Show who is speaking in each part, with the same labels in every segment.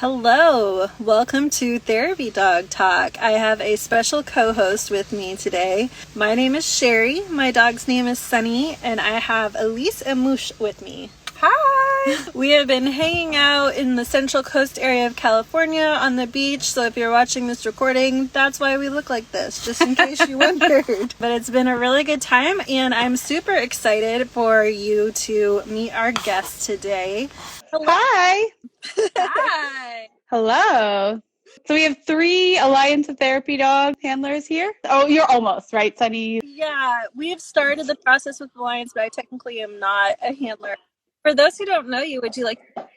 Speaker 1: Hello, welcome to Therapy Dog Talk. I have a special co-host with me today. My name is Sherry, my dog's name is Sunny, and I have Elise and Moosh with me. Hi! We have been hanging out in the Central Coast area of California on the beach, so if you're watching this recording, that's why we look like this, just in case you wondered. But it's been a really good time, and I'm super excited for you to meet our guest today.
Speaker 2: Hello. Hi!
Speaker 1: Hi!
Speaker 2: Hello! So we have 3 Alliance of Therapy dog handlers here. Oh, you're almost, right, Sunny?
Speaker 1: Yeah, we have started the process with Alliance, but I technically am not a handler. For those who don't know you, would you like to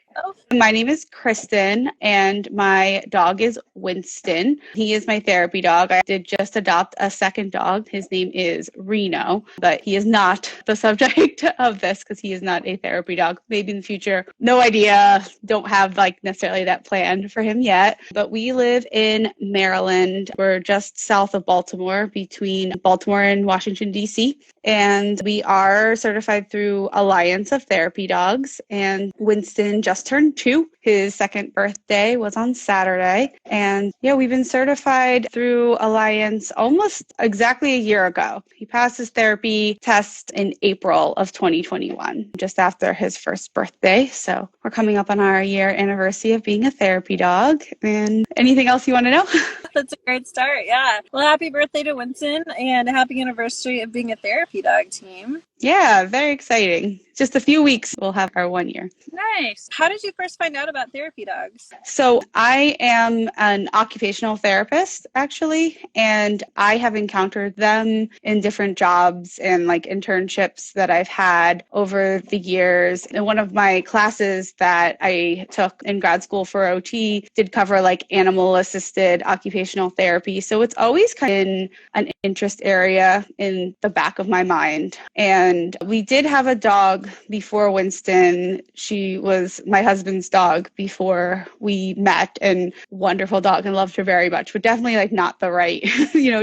Speaker 2: My name is Kristin, and my dog is Winston. He is my therapy dog. I did just adopt a second dog. His name is Reno, but he is not the subject of this because he is not a therapy dog. Maybe in the future. No idea. Don't have necessarily that plan for him yet. But we live in Maryland. We're just south of Baltimore, between Baltimore and Washington, D.C. And we are certified through Alliance of Therapy Dogs. And Winston just turned 2. His second birthday was on Saturday. And yeah, we've been certified through Alliance almost exactly a year ago. He passed his therapy test in April of 2021, just after his first birthday. So we're coming up on our year anniversary of being a therapy dog. And anything else you want to know?
Speaker 1: That's a great start, yeah. Well, happy birthday to Winston and happy anniversary of being a therapy dog team.
Speaker 2: Yeah, very exciting. Just a few weeks, we'll have our 1 year.
Speaker 1: Nice. How did you first find out about therapy dogs?
Speaker 2: So I am an occupational therapist, actually, and I have encountered them in different jobs and internships that I've had over the years. And one of my classes that I took in grad school for OT did cover Animal Assisted Occupational Therapy. So it's always kind of been an interest area in the back of my mind. And we did have a dog before Winston. She was my husband's dog before we met, and wonderful dog, and loved her very much, but definitely not the right,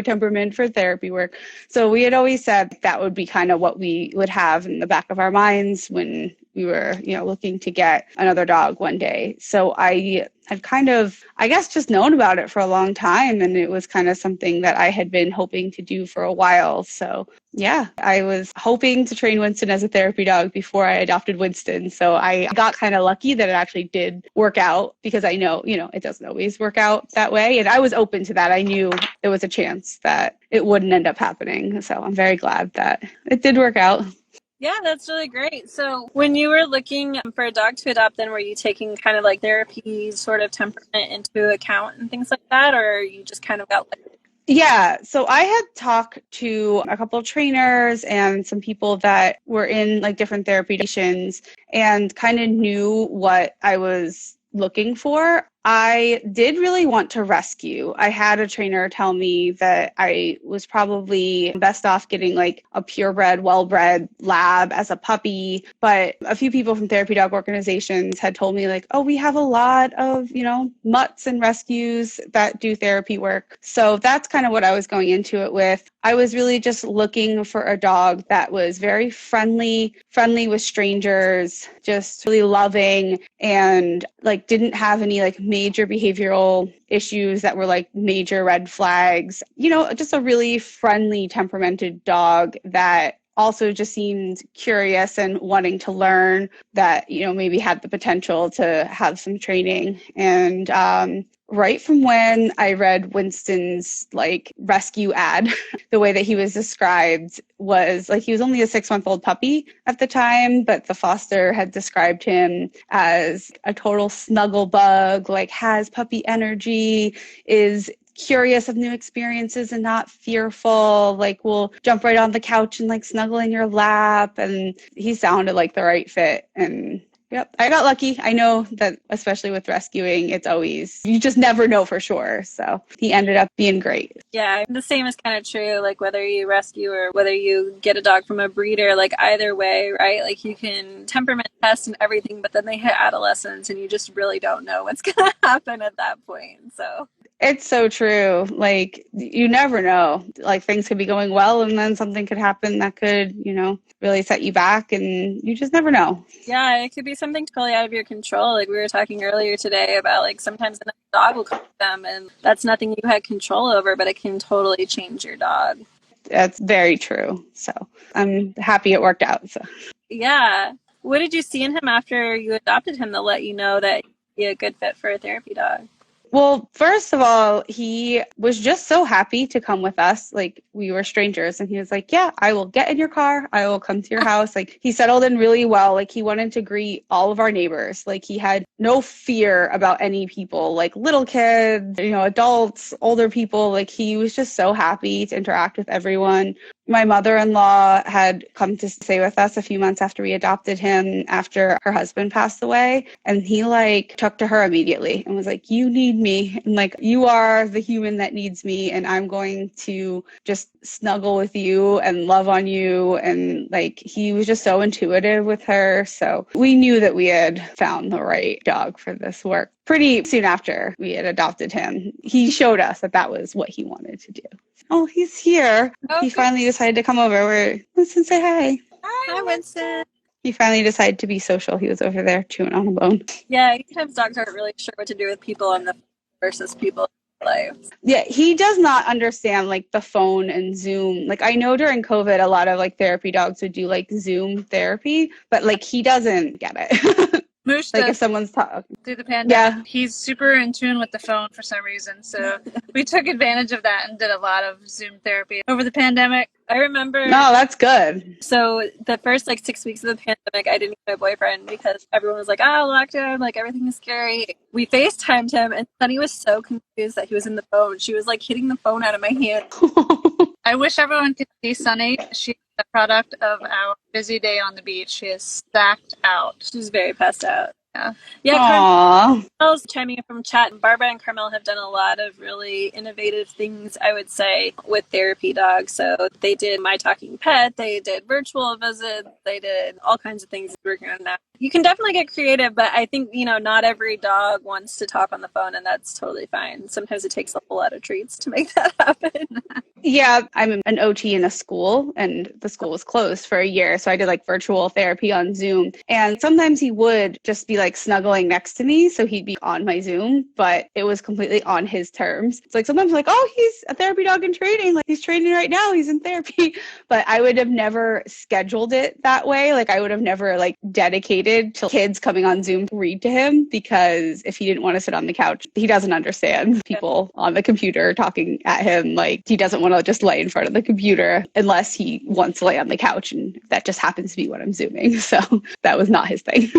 Speaker 2: temperament for therapy work. So we had always said that would be kind of what we would have in the back of our minds when we were, looking to get another dog one day. So I had kind of, just known about it for a long time, and it was kind of something that I had been hoping to do for a while. So yeah, I was hoping to train Winston as a therapy dog before I adopted Winston. So I got kind of lucky that it actually did work out, because I know, it doesn't always work out that way. And I was open to that. I knew there was a chance that it wouldn't end up happening. So I'm very glad that it did work out.
Speaker 1: Yeah, that's really great. So when you were looking for a dog to adopt, then were you taking kind of therapy sort of temperament into account and things like that, or you just kind of got
Speaker 2: Yeah, so I had talked to a couple of trainers and some people that were in different therapy stations and kind of knew what I was looking for. I did really want to rescue. I had a trainer tell me that I was probably best off getting a purebred, well-bred lab as a puppy. But a few people from therapy dog organizations had told me oh, we have a lot of, mutts and rescues that do therapy work. So that's kind of what I was going into it with. I was really just looking for a dog that was very friendly with strangers, just really loving, and didn't have any major behavioral issues that were major red flags. Just a really friendly, temperamented dog that also just seemed curious and wanting to learn, that, maybe had the potential to have some training. And right from when I read Winston's rescue ad, the way that he was described was he was only a 6-month-old puppy at the time, but the foster had described him as a total snuggle bug, has puppy energy, is curious of new experiences and not fearful, will jump right on the couch and snuggle in your lap. And he sounded like the right fit. And yep, I got lucky. I know that especially with rescuing, it's always, you just never know for sure. So he ended up being great.
Speaker 1: Yeah, the same is kind of true, whether you rescue or whether you get a dog from a breeder, either way, right? You can temperament test and everything, but then they hit adolescence and you just really don't know what's going to happen at that point. So
Speaker 2: It's so true. Like, you never know. Like, things could be going well and then something could happen that could, really set you back, and you just never know.
Speaker 1: Yeah, it could be something totally out of your control. Like we were talking earlier today about like sometimes the dog will come to them and that's nothing you had control over, but it can totally change your dog.
Speaker 2: That's very true. So I'm happy it worked out. So
Speaker 1: yeah. What did you see in him after you adopted him that let you know that he'd be a good fit for a therapy dog?
Speaker 2: Well, first of all, he was just so happy to come with us. Like, we were strangers, and he was like, yeah, I will get in your car. I will come to your house. Like, he settled in really well. Like, he wanted to greet all of our neighbors. Like, he had no fear about any people, like little kids, adults, older people. Like, he was just so happy to interact with everyone. My mother-in-law had come to stay with us a few months after we adopted him, after her husband passed away. And he took to her immediately and was like, you need me. And you are the human that needs me. And I'm going to just snuggle with you and love on you. And he was just so intuitive with her. So we knew that we had found the right dog for this work. Pretty soon after we had adopted him, he showed us that was what he wanted to do. Oh, he's here.
Speaker 1: Oh,
Speaker 2: he finally decided to come over. Winston, say hi.
Speaker 1: Hi, Winston.
Speaker 2: He finally decided to be social. He was over there chewing on a bone.
Speaker 1: Yeah, sometimes dogs aren't really sure what to do with people on the versus people in life.
Speaker 2: Yeah, he does not understand the phone and Zoom. I know during COVID, a lot of therapy dogs would do Zoom therapy, but he doesn't get it.
Speaker 3: Moosh
Speaker 2: if someone's talking
Speaker 3: through the pandemic, he's super in tune with the phone for some reason. So we took advantage of that and did a lot of Zoom therapy over the pandemic.
Speaker 1: I remember.
Speaker 2: No, that's good.
Speaker 1: So the first 6 weeks of the pandemic, I didn't meet my boyfriend because everyone was like, lockdown, everything is scary. We FaceTimed him and Sunny was so confused that he was in the phone. She was hitting the phone out of my hand.
Speaker 3: I wish everyone could see Sunny. She's the product of our busy day on the beach. She is stacked out.
Speaker 1: She's very passed out.
Speaker 2: Yeah,
Speaker 1: Carmel's chiming in from chat. Barbara and Carmel have done a lot of really innovative things, I would say, with therapy dogs. So they did My Talking Pet, they did virtual visits, they did all kinds of things working on that. You can definitely get creative, but I think, not every dog wants to talk on the phone, and that's totally fine. Sometimes it takes a whole lot of treats to make that happen.
Speaker 2: Yeah, I'm an OT in a school, and the school was closed for a year. So I did virtual therapy on Zoom. And sometimes he would just be snuggling next to me. So he'd be on my Zoom, but it was completely on his terms. It's sometimes he's a therapy dog in training. He's training right now. He's in therapy. But I would have never scheduled it that way. I would have never dedicated to kids coming on Zoom to read to him, because if he didn't want to sit on the couch, he doesn't understand people on the computer talking at him. He doesn't want to just lay in front of the computer unless he wants to lay on the couch, and that just happens to be what I'm Zooming. So that was not his thing.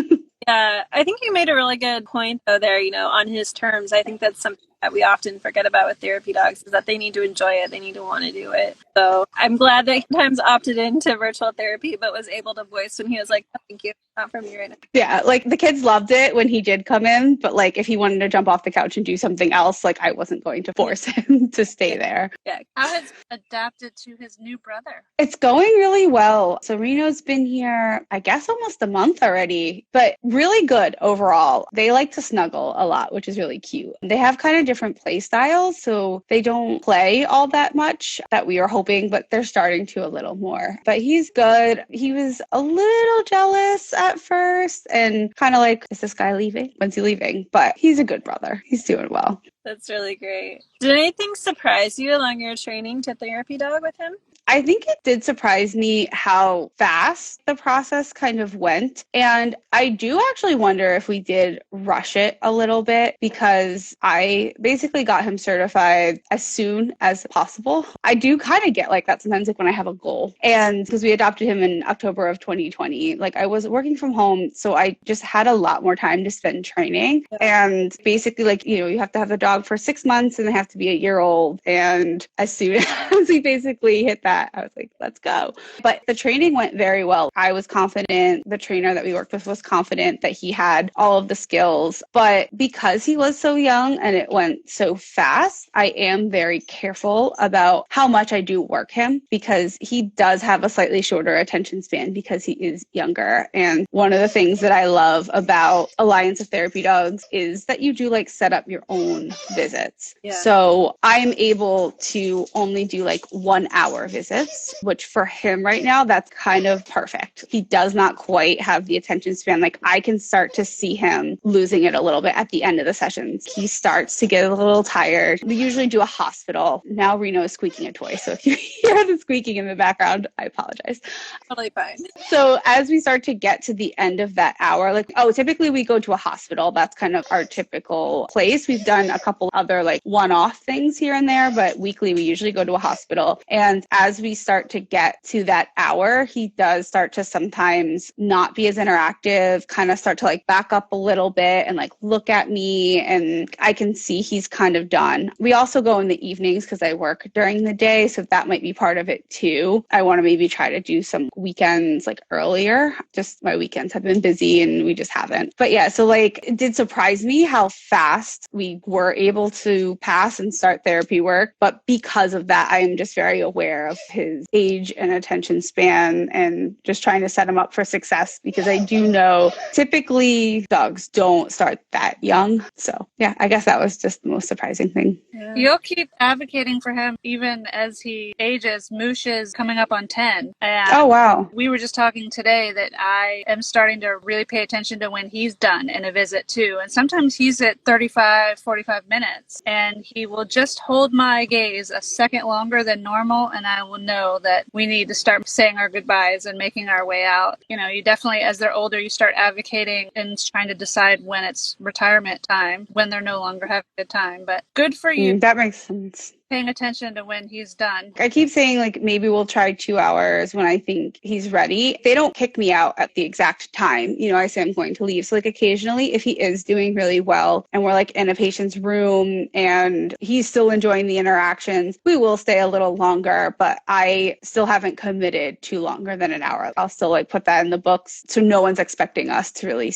Speaker 1: Yeah, I think you made a really good point, though, there, on his terms. I think that's something that we often forget about with therapy dogs, is that they need to enjoy it. They need to want to do it. So I'm glad that he sometimes opted into virtual therapy, but was able to voice when he was like, oh, thank you, not for me right now.
Speaker 2: Yeah, the kids loved it when he did come in, but if he wanted to jump off the couch and do something else, I wasn't going to force him to stay there.
Speaker 1: Yeah.
Speaker 3: How has he adapted to his new brother?
Speaker 2: It's going really well. So Reno's been here, I guess, almost a month already, but really good overall. They like to snuggle a lot, which is really cute. They have kind of different play styles, so they don't play all that much that we are hoping, but they're starting to a little more. But he's good. He was a little jealous at first and kind of is this guy leaving? When's he leaving? But he's a good brother. He's doing well.
Speaker 1: That's really great. Did anything surprise you along your training to therapy dog with him?
Speaker 2: I think it did surprise me how fast the process kind of went. And I do actually wonder if we did rush it a little bit, because I basically got him certified as soon as possible. I do kind of get that sometimes when I have a goal. And because we adopted him in October of 2020, I was working from home. So I just had a lot more time to spend training. And basically you have to have the dog for 6 months and they have to be a year old. And as soon as we basically hit that that. I was like, let's go. But the training went very well. I was confident. The trainer that we worked with was confident that he had all of the skills. But because he was so young and it went so fast, I am very careful about how much I do work him because he does have a slightly shorter attention span because he is younger. And one of the things that I love about Alliance of Therapy Dogs is that you do like set up your own visits.
Speaker 1: Yeah.
Speaker 2: So I'm able to only do like 1 hour visits, which for him right now, that's kind of perfect. He does not quite have the attention span. Like I can start to see him losing it a little bit at the end of the sessions. He starts to get a little tired. We usually do a hospital. Now Reno is squeaking a toy. So if you hear the squeaking in the background, I apologize.
Speaker 1: Totally fine.
Speaker 2: So as we start to get to the end of that hour, like, typically we go to a hospital. That's kind of our typical place. We've done a couple other like one-off things here and there, but weekly we usually go to a hospital. And as we start to get to that hour, he does start to sometimes not be as interactive, kind of start to like back up a little bit and like look at me. And I can see he's kind of done. We also go in the evenings because I work during the day. So that might be part of it too. I want to maybe try to do some weekends like earlier. Just my weekends have been busy and we just haven't. But yeah, so like it did surprise me how fast we were able to pass and start therapy work. But because of that, I am just very aware of his age and attention span and just trying to set him up for success because I do know typically dogs don't start that young. So yeah, I guess that was just the most surprising thing.
Speaker 1: Yeah.
Speaker 3: You'll keep advocating for him even as he ages. Moosh is coming up on 10. And
Speaker 2: Oh, wow.
Speaker 3: we were just talking today that I am starting to really pay attention to when he's done in a visit too. And sometimes he's at 35, 45 minutes and he will just hold my gaze a second longer than normal. And I will know that we need to start saying our goodbyes and making our way out. You know, you definitely, as they're older, you start advocating and trying to decide when it's retirement time, when they're no longer having a good time. But good for you.
Speaker 2: That makes sense.
Speaker 3: Paying attention to when he's done.
Speaker 2: I keep saying like maybe we'll try 2 hours when I think he's ready. They don't kick me out at the exact time. You know, I say I'm going to leave. So like occasionally if he is doing really well and we're like in a patient's room and he's still enjoying the interactions, we will stay a little longer, but I still haven't committed to longer than an hour. I'll still like put that in the books so no one's expecting us to really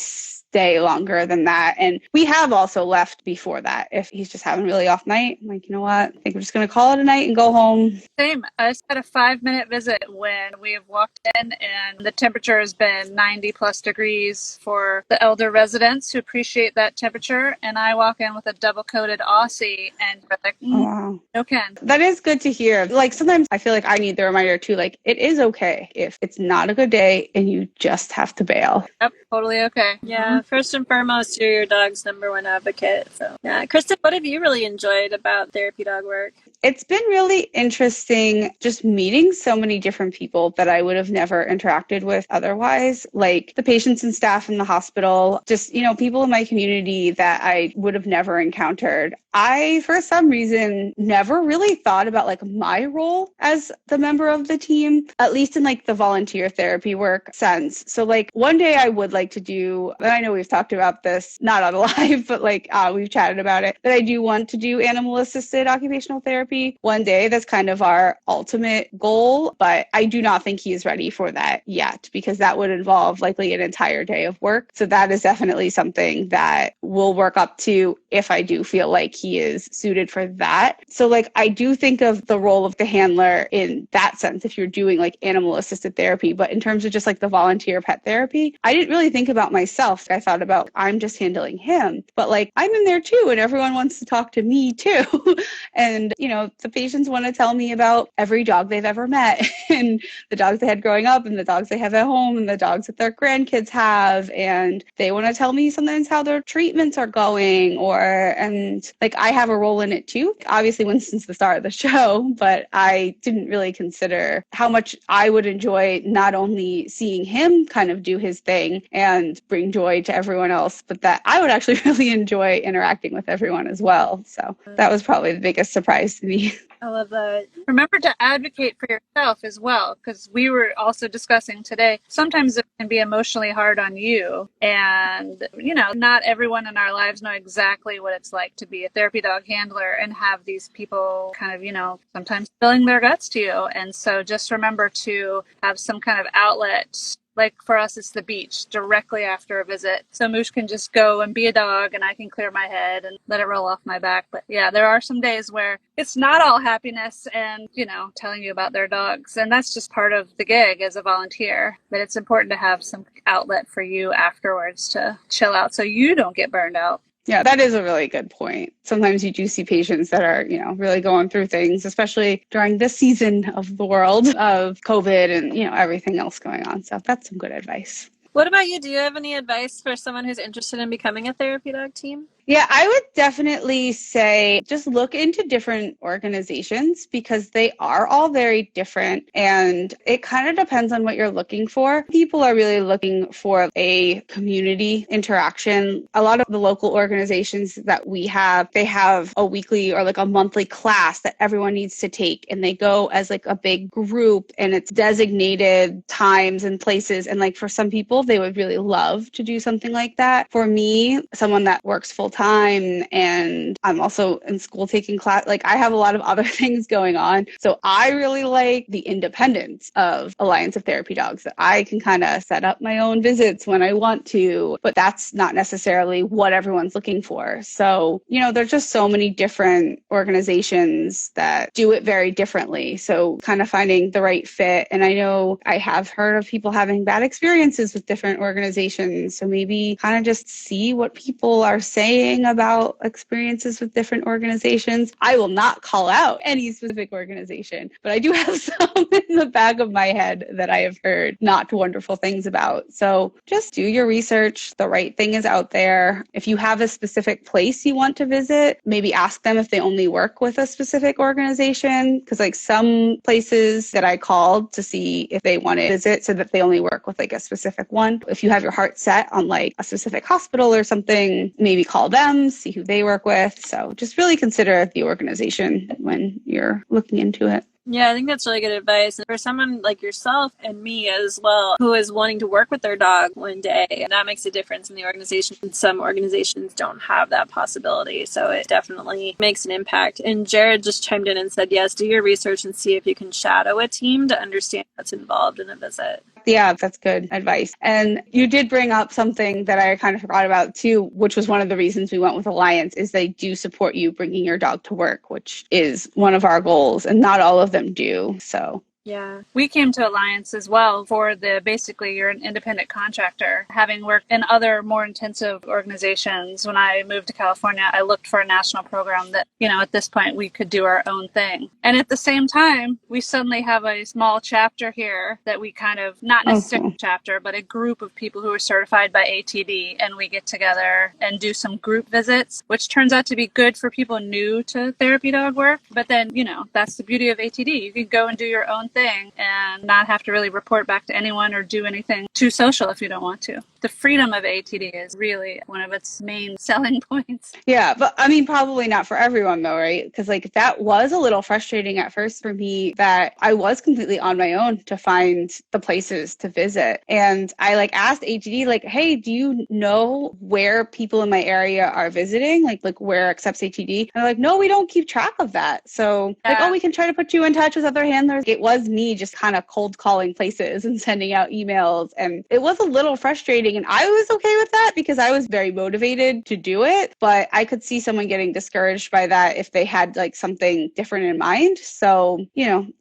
Speaker 2: stay longer than that. And we have also left before that. If he's just having a really off night, I'm like, you know what? I think we're just going to call it a night and go home.
Speaker 3: Same. I just had a 5-minute visit when we have walked in and the temperature has been 90 plus degrees for the elder residents who appreciate that temperature. And I walk in with a double coated Aussie and we're like,
Speaker 2: Oh, wow.
Speaker 3: no can.
Speaker 2: That is good to hear. Like sometimes I feel like I need the reminder too, like it is okay if it's not a good day and you just have to bail.
Speaker 3: Yep, totally okay.
Speaker 1: Yeah, first and foremost, you're your dog's number one advocate. So, yeah. Kristin, what have you really enjoyed about therapy dog work?
Speaker 2: It's been really interesting just meeting so many different people that I would have never interacted with otherwise, like the patients and staff in the hospital, just, you know, people in my community that I would have never encountered. I, for some reason, never really thought about like my role as the member of the team, at least in like the volunteer therapy work sense. So like one day I would like to do, and I know we've talked about this, not on live, but like we've chatted about it, that I do want to do animal assisted occupational therapy one day. That's kind of our ultimate goal, but I do not think he is ready for that yet because that would involve likely an entire day of work. So that is definitely something that we'll work up to if I do feel like he is suited for that. So like I do think of the role of the handler in that sense if you're doing like animal assisted therapy, but in terms of just like the volunteer pet therapy, I didn't really think about myself. I thought about I'm just handling him, but like I'm in there too and everyone wants to talk to me too. And you know, the patients want to tell me about every dog they've ever met and the dogs they had growing up and the dogs they have at home and the dogs that their grandkids have. And they want to tell me sometimes how their treatments are going and like I have a role in it too. Obviously Winston's the star of the show, but I didn't really consider how much I would enjoy not only seeing him kind of do his thing and bring joy to everyone else, but that I would actually really enjoy interacting with everyone as well. So that was probably the biggest surprise to me.
Speaker 1: I love that.
Speaker 3: Remember to advocate for yourself as well, because we were also discussing today, sometimes it can be emotionally hard on you. And, not everyone in our lives know exactly what it's like to be a therapy dog handler and have these people kind of, sometimes spilling their guts to you. And so just remember to have some kind of outlet. Like for us, it's the beach directly after a visit. So Moosh can just go and be a dog and I can clear my head and let it roll off my back. But yeah, there are some days where it's not all happiness and, telling you about their dogs. And that's just part of the gig as a volunteer. But it's important to have some outlet for you afterwards to chill out so you don't get burned out.
Speaker 2: Yeah, that is a really good point. Sometimes you do see patients that are, really going through things, especially during this season of the world of COVID and, everything else going on. So that's some good advice.
Speaker 1: What about you? Do you have any advice for someone who's interested in becoming a therapy dog team?
Speaker 2: Yeah, I would definitely say just look into different organizations because they are all very different and it kind of depends on what you're looking for. People are really looking for a community interaction. A lot of the local organizations that we have, they have a weekly or like a monthly class that everyone needs to take and they go as like a big group and it's designated times and places. And like for some people, they would really love to do something like that. For me, someone that works full time and I'm also in school taking class. Like I have a lot of other things going on. So I really like the independence of Alliance of Therapy Dogs that I can kind of set up my own visits when I want to, but that's not necessarily what everyone's looking for. So, there's just so many different organizations that do it very differently. So kind of finding the right fit. And I know I have heard of people having bad experiences with different organizations. So maybe kind of just see what people are saying about experiences with different organizations. I will not call out any specific organization, but I do have some in the back of my head that I have heard not wonderful things about. So just do your research. The right thing is out there. If you have a specific place you want to visit, maybe ask them if they only work with a specific organization. Because like some places that I called to see if they want to visit so that they only work with like a specific one. If you have your heart set on like a specific hospital or something, maybe call them, see who they work with. So just really consider the organization when you're looking into it.
Speaker 1: Yeah, I think that's really good advice. For someone like yourself and me as well, who is wanting to work with their dog one day, that makes a difference in the organization. Some organizations don't have that possibility, so it definitely makes an impact. And Jared just chimed in and said, yes, do your research and see if you can shadow a team to understand what's involved in a visit.
Speaker 2: Yeah, that's good advice. And you did bring up something that I kind of forgot about too, which was one of the reasons we went with Alliance, is they do support you bringing your dog to work, which is one of our goals, and not all of them do. So
Speaker 3: Yeah. We came to Alliance as well for basically you're an independent contractor. Having worked in other more intensive organizations, when I moved to California, I looked for a national program that, at this point we could do our own thing. And at the same time, we suddenly have a small chapter here that we kind of, not necessarily a chapter, but a group of people who are certified by ATD. And we get together and do some group visits, which turns out to be good for people new to therapy dog work. But then, that's the beauty of ATD. You can go and do your own thing and not have to really report back to anyone or do anything too social if you don't want to. The freedom of ATD is really one of its main selling points.
Speaker 2: Yeah, but I mean, probably not for everyone though, right? Because like that was a little frustrating at first for me that I was completely on my own to find the places to visit. And I like asked ATD like, hey, do you know where people in my area are visiting? Like where accepts ATD? And they're like, no, we don't keep track of that. So we can try to put you in touch with other handlers. It was me just kind of cold calling places and sending out emails. And it was a little frustrating. And I was okay with that because I was very motivated to do it. But I could see someone getting discouraged by that if they had like something different in mind. So,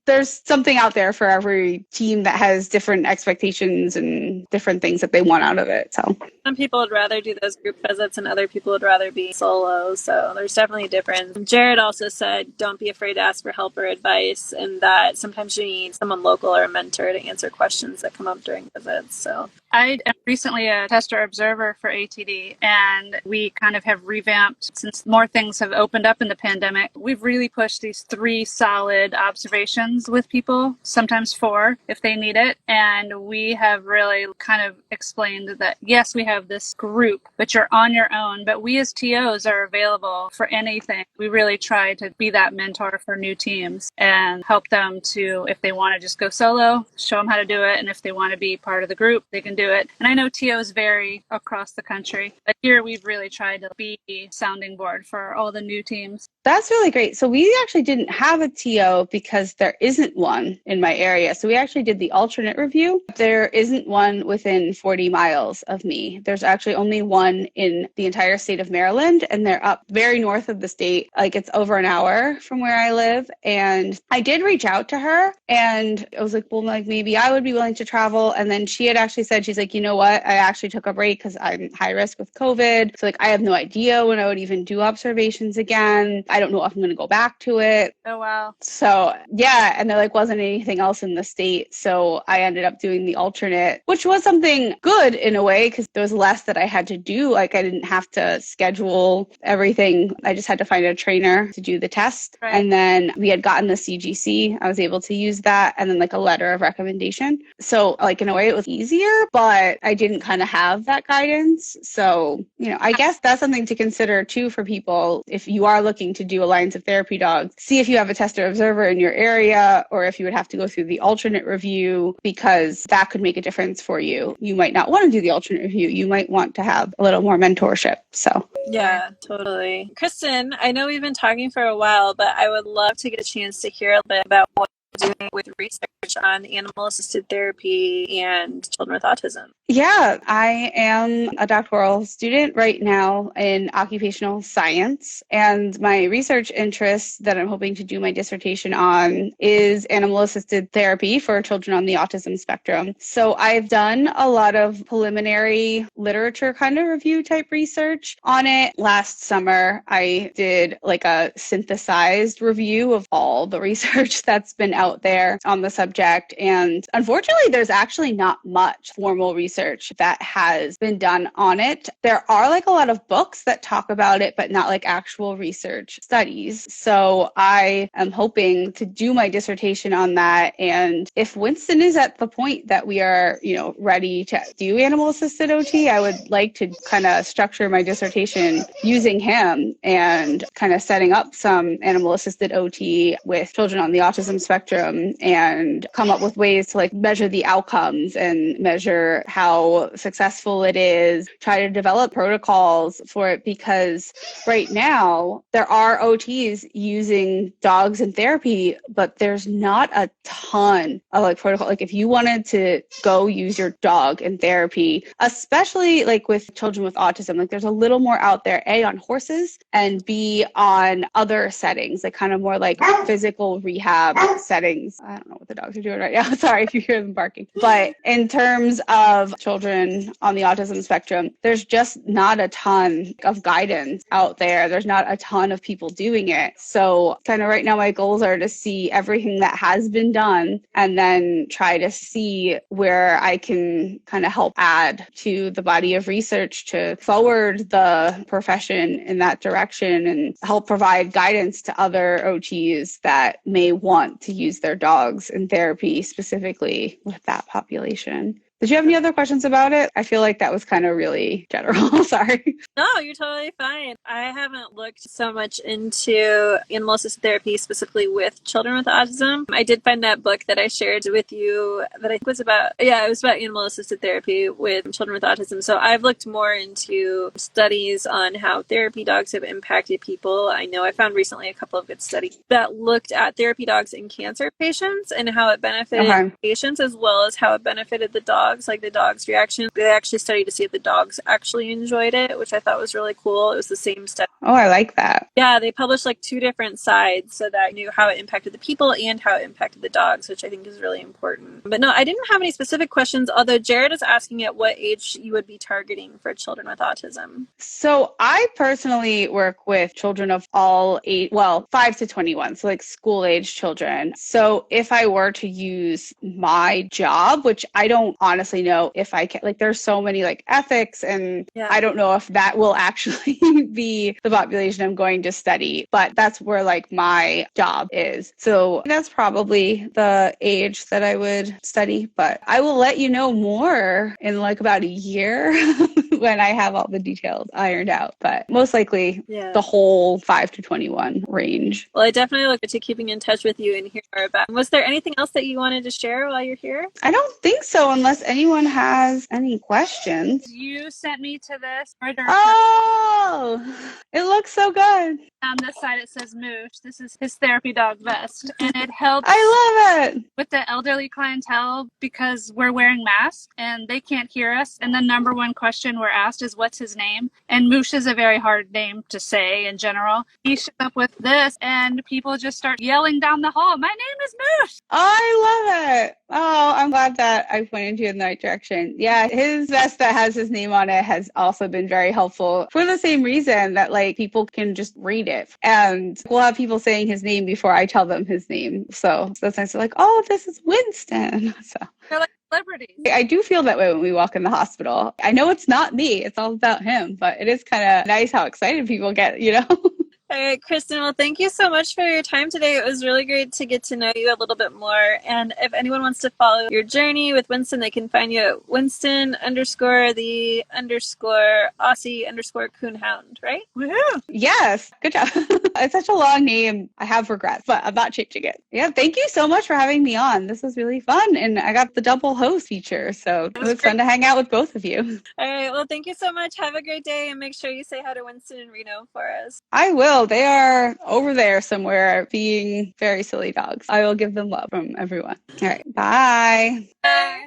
Speaker 2: there's something out there for every team that has different expectations and different things that they want out of it. So
Speaker 1: some people would rather do those group visits and other people would rather be solo. So there's definitely a difference. Jared also said, don't be afraid to ask for help or advice, and that sometimes you need someone local or a mentor to answer questions that come up during visits. So
Speaker 3: I am recently a tester observer for ATD, and we kind of have revamped since more things have opened up in the pandemic. We've really pushed these 3 solid observations with people, sometimes 4 if they need it. And we have really kind of explained that, yes, we have this group, but you're on your own. But we as TOs are available for anything. We really try to be that mentor for new teams and help them to, if they want to just go solo, show them how to do it. And if they want to be part of the group, they can do it. And I know TOs vary across the country, but here we've really tried to be a sounding board for all the new teams.
Speaker 2: That's really great. So we actually didn't have a TO because there isn't one in my area. So we actually did the alternate review. There isn't one within 40 miles of me. There's actually only one in the entire state of Maryland, and they're up very north of the state. Like, it's over an hour from where I live. And I did reach out to her, and I was like, well, like, maybe I would be willing to travel. And then she had actually said, she's like, you know what? I actually took a break because I'm high risk with COVID. So like, I have no idea when I would even do observations again. I don't know if I'm going to go back to it.
Speaker 3: Oh, wow.
Speaker 2: So yeah. And there like wasn't anything else in the state. So I ended up doing the alternate, which was something good in a way because there was less that I had to do. Like, I didn't have to schedule everything. I just had to find a trainer to do the test.
Speaker 3: Right.
Speaker 2: And then we had gotten the CGC. I was able to use that, and then like a letter of recommendation. So like, in a way it was easier, but I didn't kind of have that guidance. So, you know, I guess that's something to consider too for people. If you are looking to do Alliance of Therapy Dogs, see if you have a tester observer in your area, or if you would have to go through the alternate review, because that could make a difference for you. You might not want to do the alternate review. You might want to have a little more mentorship. So
Speaker 1: yeah, totally. Kristin, I know we've been talking for a while, but I would love to get a chance to hear a bit about what you're doing with research on animal assisted therapy and children with autism.
Speaker 2: Yeah, I am a doctoral student right now in occupational science, and my research interest that I'm hoping to do my dissertation on is animal assisted therapy for children on the autism spectrum. So I've done a lot of preliminary literature kind of review type research on it. Last summer, I did like a synthesized review of all the research that's been out there on the subject. And unfortunately, there's actually not much formal research that has been done on it. There are like a lot of books that talk about it, but not like actual research studies. So I am hoping to do my dissertation on that. And if Winston is at the point that we are, you know, ready to do animal assisted OT, I would like to kind of structure my dissertation using him and kind of setting up some animal assisted OT with children on the autism spectrum and come up with ways to like measure the outcomes and measure how successful it is, try to develop protocols for it, because right now there are OTs using dogs in therapy, but there's not a ton of like protocol. Like, if you wanted to go use your dog in therapy, especially like with children with autism, like there's a little more out there, A, on horses, and B, on other settings, like kind of more like physical rehab settings. I don't know what the dogs are doing right now. Sorry if you hear them barking. But in terms of children on the autism spectrum, there's just not a ton of guidance out there. There's not a ton of people doing it. So kind of right now, my goals are to see everything that has been done and then try to see where I can kind of help add to the body of research to forward the profession in that direction and help provide guidance to other OTs that may want to use their dogs in therapy, specifically with that population. Did you have any other questions about it? I feel like that was kind of really general. Sorry.
Speaker 1: No, you're totally fine. I haven't looked so much into animal assisted therapy specifically with children with autism. I did find that book that I shared with you that I think was about, it was about animal assisted therapy with children with autism. So I've looked more into studies on how therapy dogs have impacted people. I know I found recently a couple of good studies that looked at therapy dogs in cancer patients and how it benefited patients as well as how it benefited the dogs. Like the dog's reaction. They actually studied to see if the dogs actually enjoyed it, which I thought was really cool. It was the same study.
Speaker 2: Oh, I like that.
Speaker 1: Yeah, they published like 2 different sides so that I knew how it impacted the people and how it impacted the dogs, which I think is really important. But no, I didn't have any specific questions, although Jared is asking at what age you would be targeting for children with autism.
Speaker 2: So I personally work with children of all age, 5 to 21, so like school age children. So if I were to use my job, which I don't honestly honestly know if I can, like, there's so many like ethics, and
Speaker 1: Yeah.
Speaker 2: I don't know if that will actually be the population I'm going to study, but that's where like my job is. So that's probably the age that I would study, but I will let you know more in like about a year when I have all the details ironed out, but most likely the whole 5 to 21 range.
Speaker 1: Well, I definitely look forward to keeping in touch with you and hear more about. Was there anything else that you wanted to share while you're here?
Speaker 2: I don't think so, unless anyone has any questions.
Speaker 3: You sent me to this.
Speaker 2: Oh, it looks so good.
Speaker 3: On this side it says Moosh. This is his therapy dog vest, and it helps
Speaker 2: I love it.
Speaker 3: with the elderly clientele because we're wearing masks and they can't hear us. And the number one question we're asked is, what's his name? And Moosh is a very hard name to say in general. He shows up with this and people just start yelling down the hall, my name is Moosh.
Speaker 2: Oh, I love it. Oh, I'm glad that I pointed you in the right direction. Yeah, his vest that has his name on it has also been very helpful for the same reason that like people can just read it. And we'll have people saying his name before I tell them his name. So that's nice. They're like, oh, this is Winston. So
Speaker 3: They're like celebrities.
Speaker 2: I do feel that way when we walk in the hospital. I know it's not me. It's all about him. But it is kind of nice how excited people get, you know?
Speaker 1: All right, Kristin, well, thank you so much for your time today. It was really great to get to know you a little bit more. And if anyone wants to follow your journey with Winston, they can find you at Winston _the Aussie _Coonhound, right?
Speaker 3: Woohoo!
Speaker 2: Yes, good job. It's such a long name. I have regrets, but I'm not changing it. Yeah, thank you so much for having me on. This was really fun. And I got the double host feature. So it was fun to hang out with both of you.
Speaker 1: All right, well, thank you so much. Have a great day, and make sure you say hi to Winston and Reno for us.
Speaker 2: I will. They are over there somewhere being very silly dogs. I will give them love from everyone. All right. Bye.
Speaker 1: Bye.